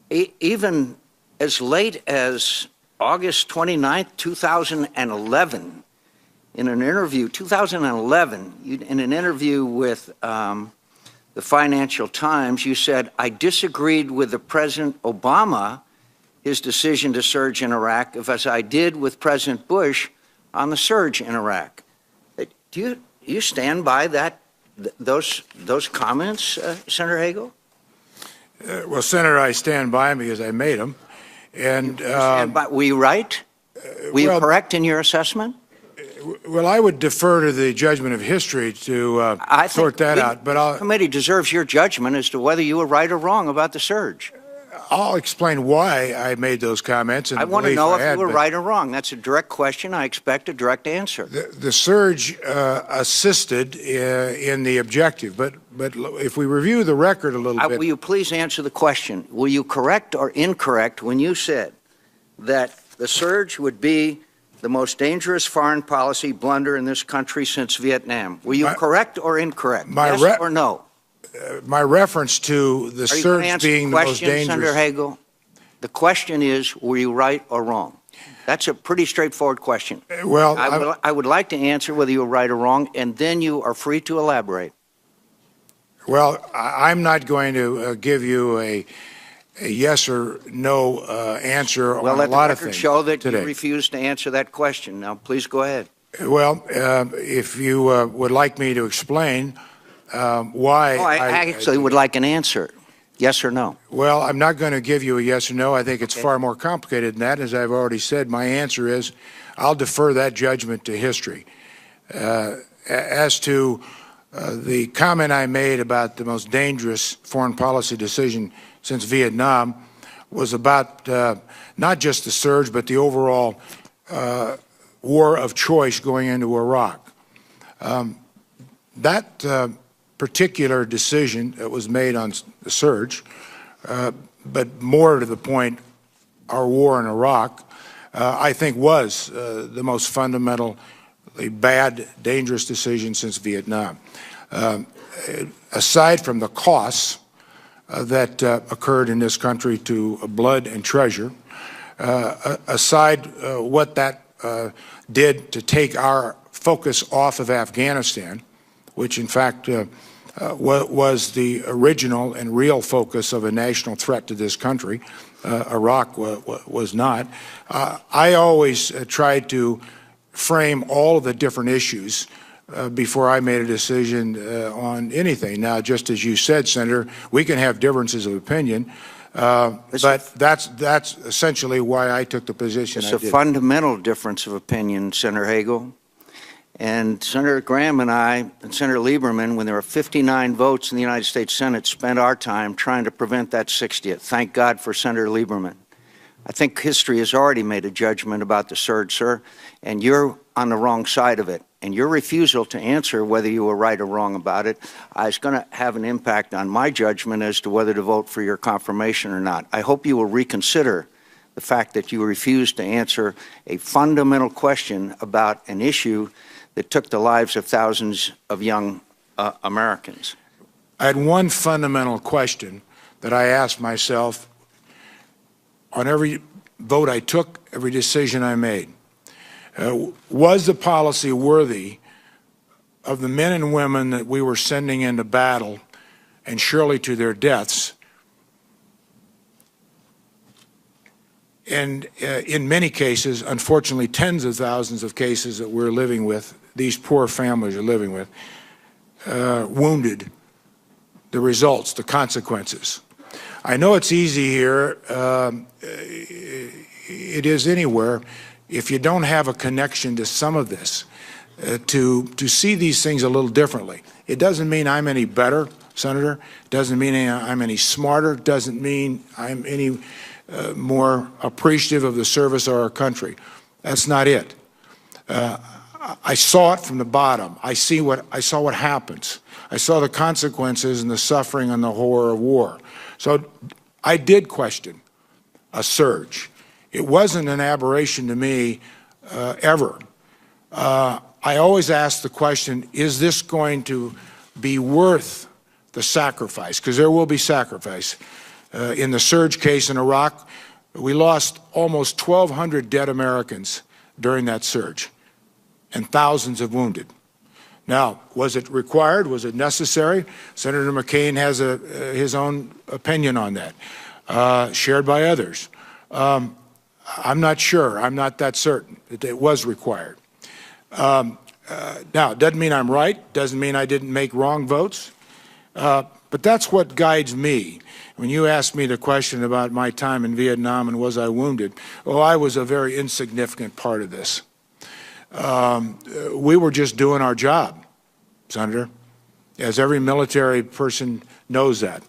Even as late as August 29th, 2011, in an interview, in an interview with the Financial Times, you said, "I disagreed with the President Obama, his decision to surge in Iraq, as I did with President Bush on the surge in Iraq." Do you stand by those comments, Senator Hagel? Well, Senator, I stand by them because I made them. And were you right? Were you correct in your assessment? Well, I would defer to the judgment of history to sort that out. But the committee deserves your judgment as to whether you were right or wrong about the surge. I'll explain why I made those comments. And I want to know if you were right or wrong. That's a direct question. I expect a direct answer. The surge assisted in the objective, but if we review the record a little bit. Will you please answer the question? Were you correct or incorrect when you said that the surge would be the most dangerous foreign policy blunder in this country since Vietnam? Were you correct or incorrect? Yes or no? My reference to the surge being the most dangerous. Senator Hagel, the question is, were you right or wrong? That's a pretty straightforward question. Well, I would like to answer whether you were right or wrong, and then you are free to elaborate. Well, I'm not going to give you a yes or no answer on a lot of things. Well, let the record show that today. You refused to answer that question. Now, please go ahead. Well, if you would like me to explain why. I actually would like an answer. Yes or no? Well, I'm not going to give you a yes or no. I think it's far more complicated than that. As I've already said, my answer is I'll defer that judgment to history. As to the comment I made about the most dangerous foreign policy decision since Vietnam was about not just the surge, but the overall war of choice going into Iraq. That particular decision that was made on the surge, but more to the point, our war in Iraq, I think was the most fundamentally bad, dangerous decision since Vietnam. Aside from the costs that occurred in this country to blood and treasure, aside what that did to take our focus off of Afghanistan, which in fact was the original and real focus of a national threat to this country. Iraq was not. I always tried to frame all of the different issues before I made a decision on anything. Now, just as you said, Senator, we can have differences of opinion, but that's essentially why I took the position I did. It's a fundamental difference of opinion, Senator Hagel. And Senator Graham and I and Senator Lieberman, when there were 59 votes in the United States Senate, spent our time trying to prevent that 60th. Thank God for Senator Lieberman. I think history has already made a judgment about the surge, sir, and you're on the wrong side of it. And your refusal to answer whether you were right or wrong about it is going to have an impact on my judgment as to whether to vote for your confirmation or not. I hope you will reconsider the fact that you refused to answer a fundamental question about an issue that took the lives of thousands of young Americans. I had one fundamental question that I asked myself on every vote I took, every decision I made. Was the policy worthy of the men and women that we were sending into battle and surely to their deaths? And in many cases, unfortunately, tens of thousands of cases that we're living with, these poor families are living with, wounded, the results, the consequences. I know it's easy here, it is anywhere, if you don't have a connection to some of this, to see these things a little differently. It doesn't mean I'm any better, Senator. It doesn't mean I'm any smarter. It doesn't mean I'm any more appreciative of the service of our country. That's not it. I saw it from the bottom. I saw what happens. I saw the consequences and the suffering and the horror of war. So I did question a surge. It wasn't an aberration to me ever. I always asked the question, is this going to be worth the sacrifice? Because there will be sacrifice. In the surge case in Iraq, we lost almost 1,200 dead Americans during that surge and thousands of wounded. Now, was it required? Was it necessary? Senator McCain has his own opinion on that, shared by others. I'm not sure. I'm not that certain that it was required. Now, it doesn't mean I'm right. Doesn't mean I didn't make wrong votes. But that's what guides me. When you asked me the question about my time in Vietnam and was I wounded, well, I was a very insignificant part of this. We were just doing our job, Senator, as every military person knows that.